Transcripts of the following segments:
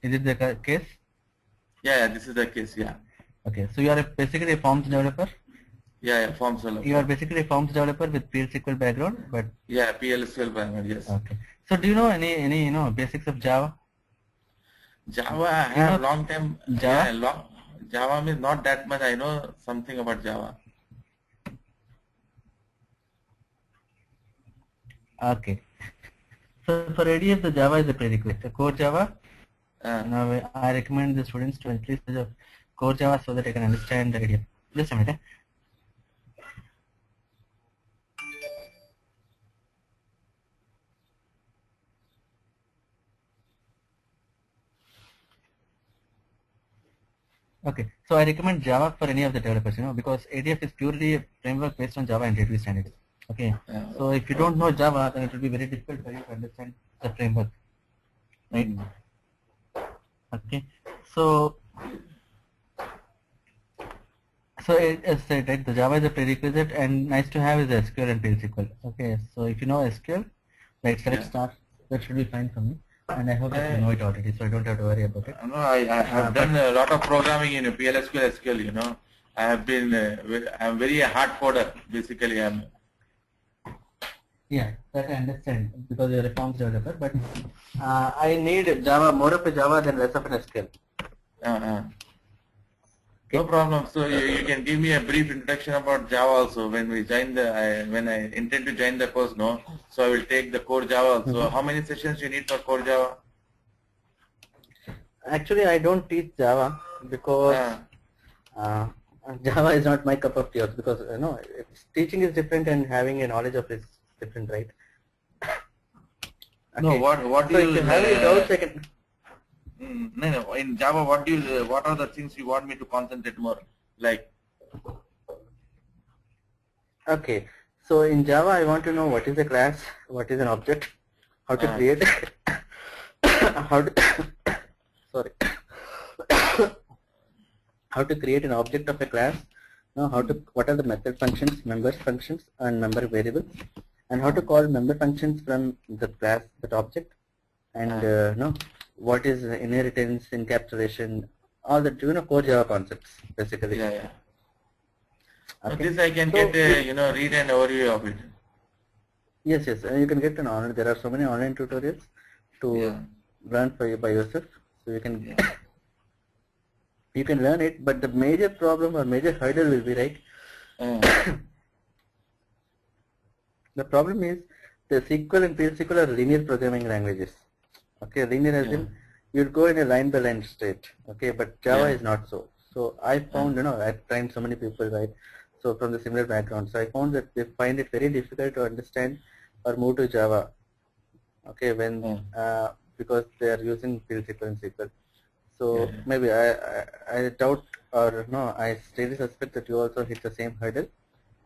Is it the case? Yeah, this is the case. Yeah. Okay, so you are basically a forms developer. Yeah, forms developer. You are basically a forms developer with PL/SQL background, but yeah, PL/SQL background. Yes. Okay. So do you know any basics of Java? Java, I You have know long time. Java? Yeah, Java means not that much. I know something about Java. Okay. So for ADF, the Java is a prerequisite. Core Java. Now I recommend the students to at least the core Java so that they can understand the ADF. Just a minute. Okay, so I recommend Java for any of the developers, because ADF is purely a framework based on Java and database standards. Okay, so if you don't know Java, then it will be very difficult for you to understand the framework, right? Okay, so as said, right, the Java is a prerequisite, and nice to have is SQL and PL/SQL. Okay, so if you know SQL, like select start, that should be fine for me. And I hope that you know it already, so I don't have to worry about it. No, I have done a lot of programming in PL/SQL, SQL. I have been, I'm very hard coder, basically. Yeah, that I understand because you're a forms developer, but I need Java, more of a Java than less of an SQL. No problem. So you can give me a brief introduction about Java also. When we join when I intend to join the course, no. So I will take the core Java also. How many sessions you need for core Java? Actually, I don't teach Java because Java is not my cup of tea. Because teaching is different and having a knowledge of it is different, right? Okay. No, what do so you? If you have any doubts, I can. No. In Java, what are the things you want me to concentrate more? Like. Okay. So in Java, I want to know what is a class, what is an object, how to create, how to create an object of a class, what are the method functions, members functions, and member variables, and how to call member functions from the class, that object, and what is inheritance, encapsulation, all the core Java concepts basically. Yeah. Okay. This I can get read an overview of it. Yes, you can get an online. There are so many online tutorials to learn by yourself, so you can you can learn it. But the major problem or major hurdle will be, right? The problem is the SQL and PL/SQL are linear programming languages. Okay, linear as in you'll go in a line by line state. Okay, but Java is not so. So I found, I've trained so many people, right? So from the similar background, so I found that they find it very difficult to understand or move to Java. Okay, when because they are using PL/SQL and SQL. So maybe I doubt or I strongly suspect that you also hit the same hurdle.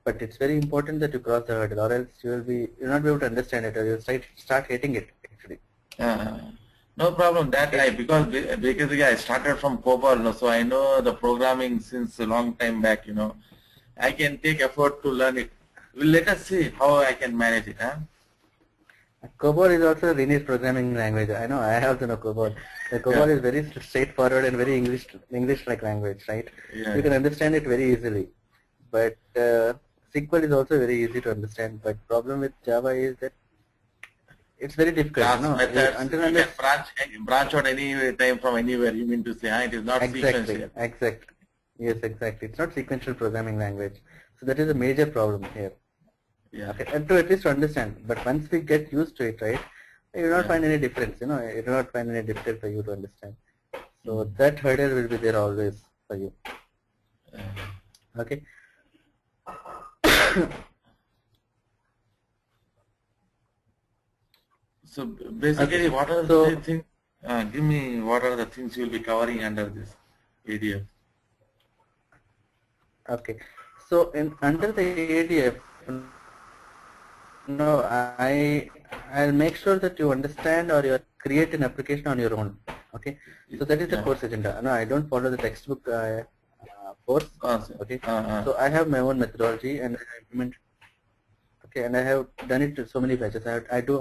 But it's very important that you cross the hurdle, or else you'll not be able to understand it, or you'll start hating it actually. No problem. That because I started from COBOL, so I know the programming since a long time back. I can take effort to learn it. Let us see how I can manage it. COBOL is also a linear programming language. I know. I also know COBOL. The COBOL is very straightforward and very English-like language, right? You can understand it very easily. But SQL is also very easy to understand. But problem with Java is that it's very difficult. Until you can branch out any time from anywhere. You mean to say, it is not sequential. Exactly. Yes, exactly. It's not sequential programming language. So that is a major problem here. Okay. And to at least understand. But once we get used to it, right, you will not find any difference. You will not find any difficult for you to understand. So that hurdle will be there always for you. Okay. So basically, what are the things? Give me what are the things you will be covering under this ADF? Okay. So under the ADF, I'll make sure that you understand or you create an application on your own. Okay. So that is the course agenda. No, I don't follow the textbook course. Okay. So I have my own methodology and I implement. Okay, and I have done it to so many batches. I do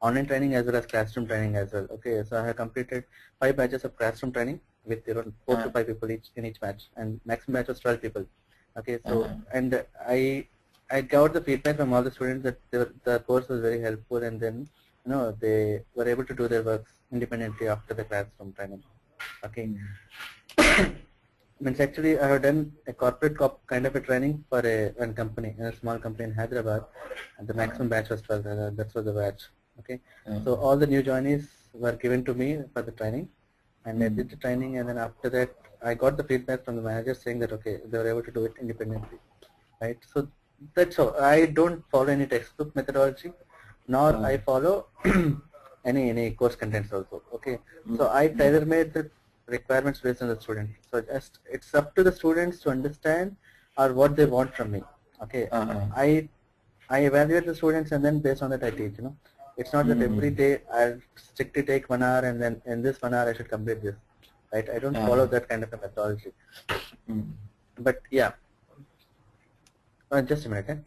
online training as well as classroom training as well. Okay, so I have completed 5 batches of classroom training with around 4 to 5 people each in each batch, and maximum batch was 12 people. Okay, so and I got the feedback from all the students that the course was very helpful, and then they were able to do their works independently after the classroom training. Okay. Means actually I have done a corporate kind of a training for one company, a small company in Hyderabad, and the maximum batch was 12. That was the batch. Okay, so all the new joinees were given to me for the training, and I did the training, and then after that I got the feedback from the manager saying that okay, they were able to do it independently, right? So that's all. I don't follow any textbook methodology, nor I follow any course contents also. Okay, so I tailor made the requirements based on the student. So just it's up to the students to understand or what they want from me. Okay, I evaluate the students, and then based on that I teach. It's not that every day I'll strictly take 1 hour and then in this 1 hour I should complete this. Right? I don't follow that kind of a methodology. But yeah, just a minute.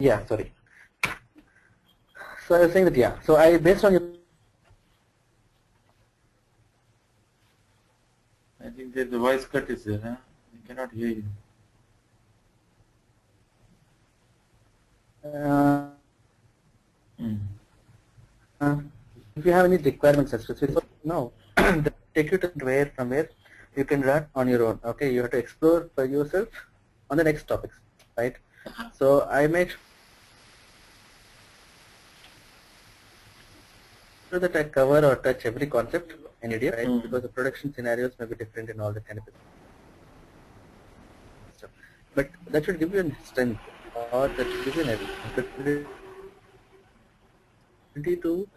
Yeah, sorry. So I was saying that yeah. So I based on your. I think that the voice cut is there, huh? I cannot hear you. If you have any requirements specific, no, take you to from where you can learn on your own. Okay, you have to explore for yourself on the next topics, right? So I make sure that I cover or touch every concept in ADF, right? Because the production scenarios may be different in all the kind of stuff. But that should give you a strength, or that should give you an ability to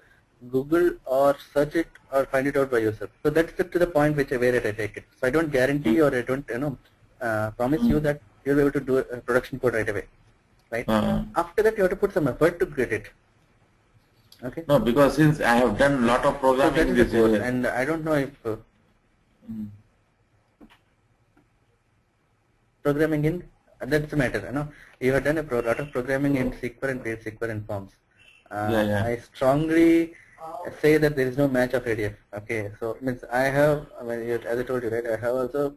Google or search it or find it out by yourself. So that's to the point where I take it. So I don't guarantee or I don't promise you that you'll be able to do a production code right away, right? After that you have to put some effort to get it. Okay. No, because since I have done a lot of programming so this year, and I don't know if programming in that's the matter. You have done a lot of programming in SQL and SQL and forms. I strongly say that there is no match of ADF. Okay, so means I have, as I told you, right? I have also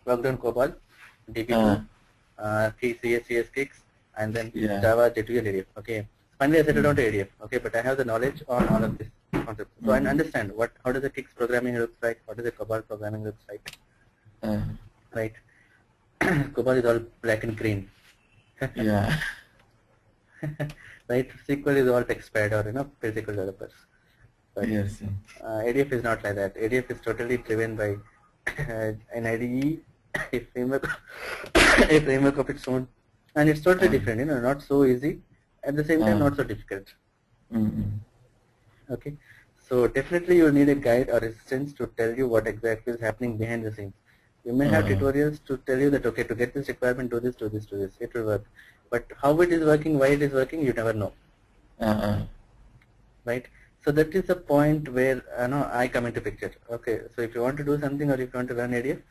worked on COBOL, DB2, CS kicks, and then Java, J2, and ADF. Okay, finally I settled down to ADF. Okay, but I have the knowledge on all of this concepts, so I understand how does the kicks programming looks like, what does the COBOL programming looks like, right? COBOL is all black and green. Yeah. Right, SQL is all text-pad or physical developers. But yes. ADF is not like that. ADF is totally driven by an IDE, a framework, a framework of its own, and it's totally different. Not so easy, at the same time not so difficult. Okay, so definitely you need a guide or assistance to tell you what exactly is happening behind the scenes. You may have tutorials to tell you that okay, to get this requirement, do this, it will work. But how it is working, why it is working, you never know. Right? So that is the point where I come into picture. Okay, so if you want to do something or if you want to learn ADF,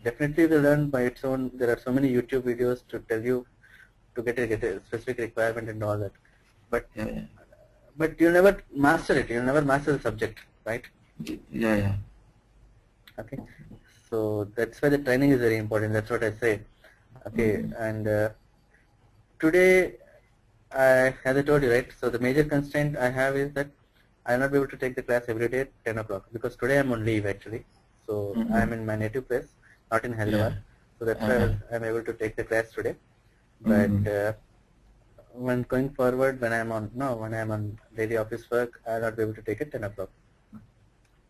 definitely you will learn by its own. There are so many YouTube videos to tell you to get a specific requirement and all that. But but you'll never master it. You'll never master the subject, right? Yeah. Okay. So that's why the training is very important. That's what I say. Okay, and today as I told you, right, so the major constraint I have is that I will not be able to take the class every day at 10 o'clock because today I'm on leave actually. So I'm in my native place, not in Hyderabad. Yeah. So that's why I'm able to take the class today. But Mm-hmm. when going forward, when I'm on daily office work, I'll not be able to take it 10 o'clock.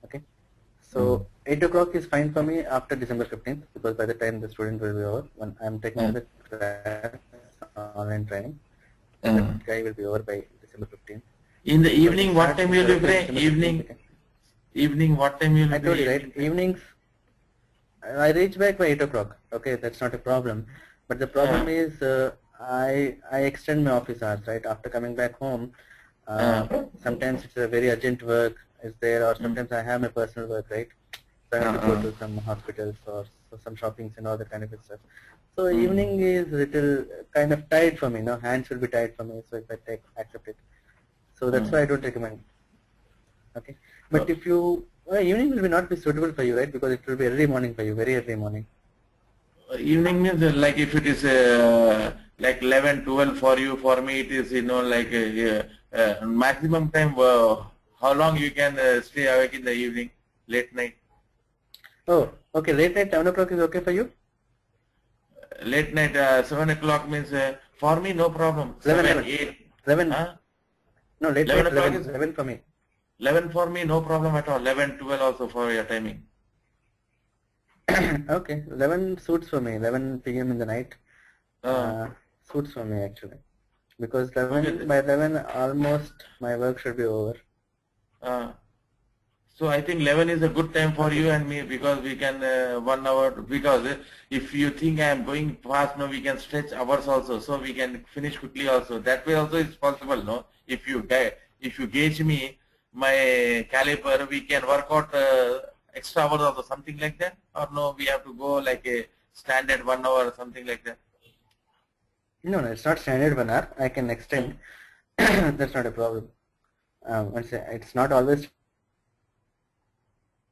Okay. So 8 o'clock is fine for me after December 15th because by the time the student will be over, when I'm taking the class online training, so that guy will be over by December 15th. In the So we'll evening, what start time will you after play? December 15th. Evening, what time will you I told play? you, right? Evenings, I reach back by 8 o'clock. Okay, that's not a problem. But the problem is I extend my office hours, right? After coming back home, sometimes it's a very urgent work is there, or sometimes I have my personal work, right? So I have to go to some hospitals or some shoppings and all that kind of stuff. So evening is little kind of tight for me, no? Hands will be tight for me, so if I accept it. So that's why I don't recommend. Okay, but if you evening will not be suitable for you, right? Because it will be early morning for you, very early morning. Evening means like if it is like 11, 12 for you, for me it is like maximum time. How long you can stay awake in the evening, late night? Oh, okay. Late night 7 o'clock is okay for you? Late night 7 o'clock means for me no problem. 11, 7, 11. 8. 11. Huh? No, late 11 night o'clock 11. is 11 for me. 11 for me, no problem at all. 11, 12 also for your timing. Okay, 11 suits for me. 11 p.m. in the night suits for me actually. Because 11 Okay. by 11 almost my work should be over. So I think 11 is a good time for you and me because we can 1 hour, because if you think I am going fast, no, we can stretch hours also, so we can finish quickly also. That way also is possible, no? If you gauge me, my caliber, we can work out extra hours also, something like that, or no, we have to go like a standard 1 hour or something like that. No, it's not standard 1 hour. I can extend. That's not a problem. It's not always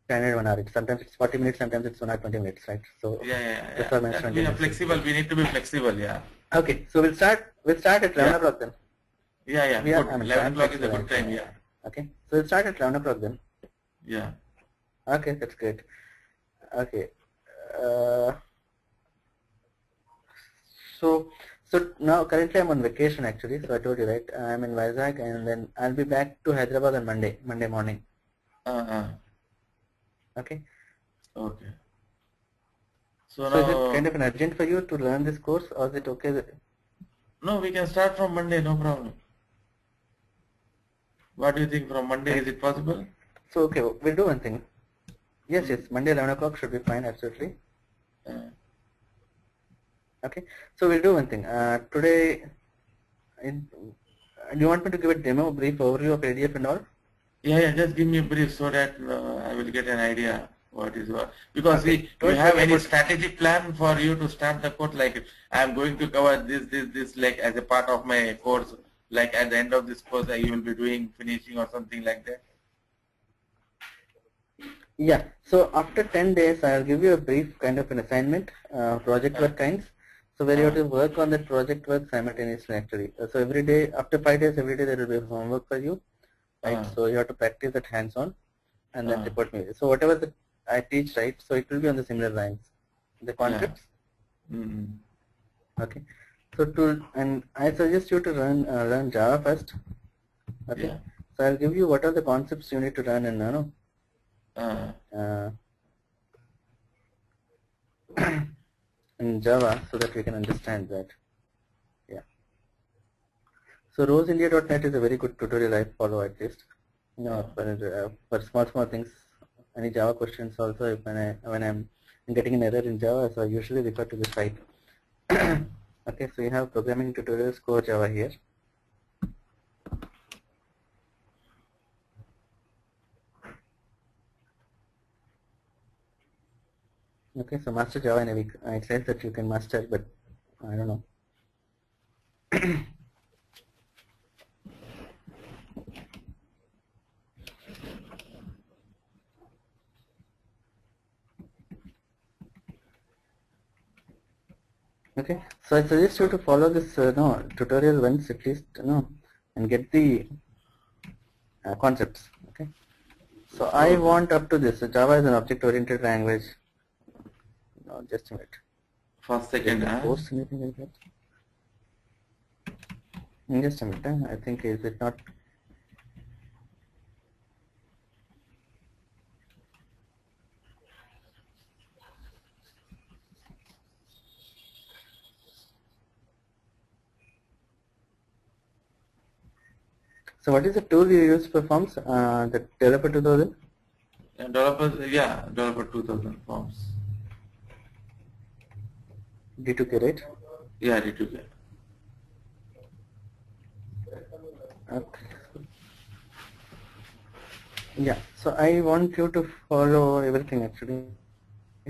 standard 1 hour. Sometimes it's 40 minutes, sometimes it's 1 hour 20 minutes, right? So that's why I mentioned 20 minutes. Flexible. We need to be flexible, yeah. Okay, so we'll start at 11 o'clock then. Yeah, good. 11 o'clock is a good time, yeah. Okay, so we'll start at 11 o'clock then. Yeah. Okay, that's great. Okay. So now currently I'm on vacation actually. So I told you, right? I'm in Vizag and then I'll be back to Hyderabad on Monday morning. Okay. Okay. So is it kind of an urgent for you to learn this course, or is it okay? No, we can start from Monday, no problem. What do you think from Monday? Is it possible? So okay, we'll do one thing. Yes, Monday 11 o'clock should be fine, absolutely. Okay, so we'll do one thing. Today, do you want me to give a demo, brief overview of ADF and all? Yeah, just give me a brief so that I will get an idea what is what. Because okay. Do you have any strategic plan for you to start the course? Like I am going to cover this like as a part of my course. Like at the end of this course, you will be doing finishing or something like that. Yeah. So after 10 days, I'll give you a brief kind of an assignment, project work kinds. So where you have to work on that project work simultaneously actually. So every day, after 5 days, every day there will be homework for you. Right, so you have to practice that hands-on and then report me. So whatever that I teach, right, so it will be on the similar lines, the concepts. Okay, so I suggest you to learn Java first. Okay, so I'll give you what are the concepts you need to learn in in Java so that we can understand that. Yeah. So roseindia.net is a very good tutorial I follow at least. For small things, any Java questions also when I'm getting an error in Java, so I usually refer to the site. Okay, so you have programming tutorials, core Java here. Okay, so master Java in a week. It says that you can master, but I don't know. Okay, so I suggest you to follow this tutorial once at least, and get the concepts. Okay, so I want up to this. So Java is an object-oriented language. No, just a minute. First, second, post anything like that? Just a minute. I think is it not? So what is the tool you use for forms? The Developer 2000? Developer 2000 forms. D2K, right? Yeah, D2K. Okay. Yeah, so I want you to follow everything actually.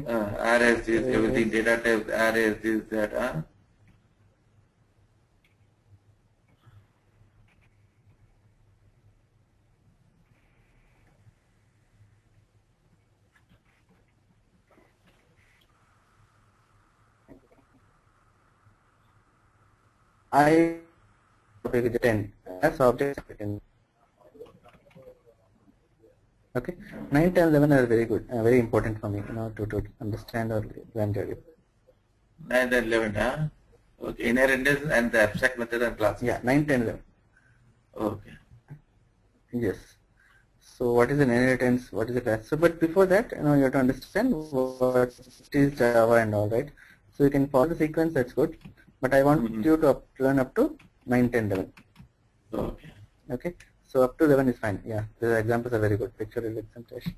Arrays, this, everything, data types, arrays, this, that, I 10 as objects. Okay, 9, 10, 11 are very good, very important for me, to understand or learn Java. 9 and 11, Okay, inheritance and the abstract method and classes. Yeah, 9, 10, 11. Okay. Yes. So what is an inheritance? What is a class? So, but before that, you have to understand what is Java and all, right? So you can follow the sequence. That's good. But I want you to learn up to 9, 10, 11. Okay. Okay. So up to 11 is fine. Yeah, the examples are very good. Pictorial representation.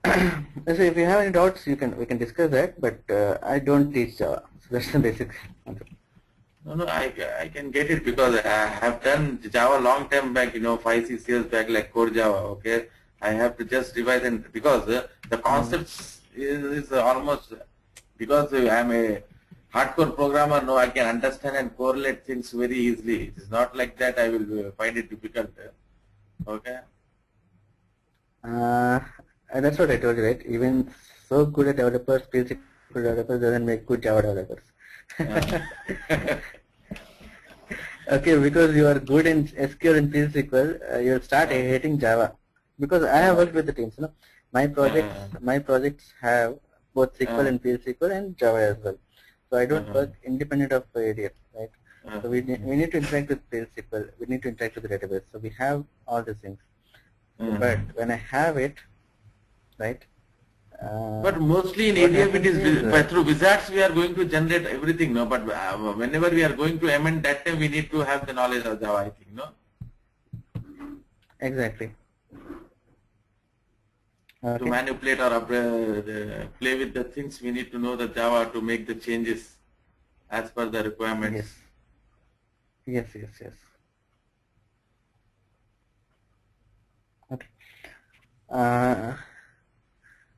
So if you have any doubts, we can discuss that. But I don't teach Java, so that's the basic concept. No, I can get it because I have done Java long time back, 5-6 years back, like core Java. Okay, I have to just revise and because the concepts is almost because I am a hardcore programmer. No, I can understand and correlate things very easily. It is not like that. I will find it difficult. Okay. That's what I told you, right? Even so good a developers, PHP developers doesn't make good Java developers. Okay, because you are good in SQL and PSQL, you'll start hating Java. Because I have worked with the teams, my projects have both SQL and PSQL and Java as well. So I don't work independent of ADF, right? So we need to interact with PSQL, we need to interact with the database. So we have all these things. But when I have it, right? But mostly in ADF it is through wizards we are going to generate everything, no? But whenever we are going to amend that time, we need to have the knowledge of Java, I think, no? Exactly. Okay. To manipulate or play with the things, we need to know the Java to make the changes as per the requirements. Yes. Okay.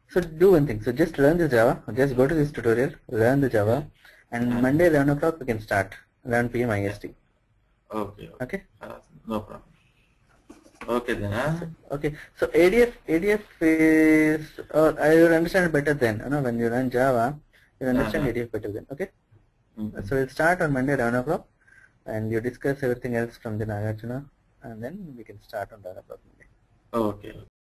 So do one thing. So just learn the Java. Just go to this tutorial, learn the Java, and Monday 11 o'clock we can start. 11 p.m. IST. Okay. No problem. Okay then. Okay. So ADF is. I will understand better then. When you learn Java, you understand ADF better then. Okay. So we'll start on Monday 11 o'clock, and you discuss everything else from the Nagarjuna, and then we can start on 11 o'clock Monday. Okay.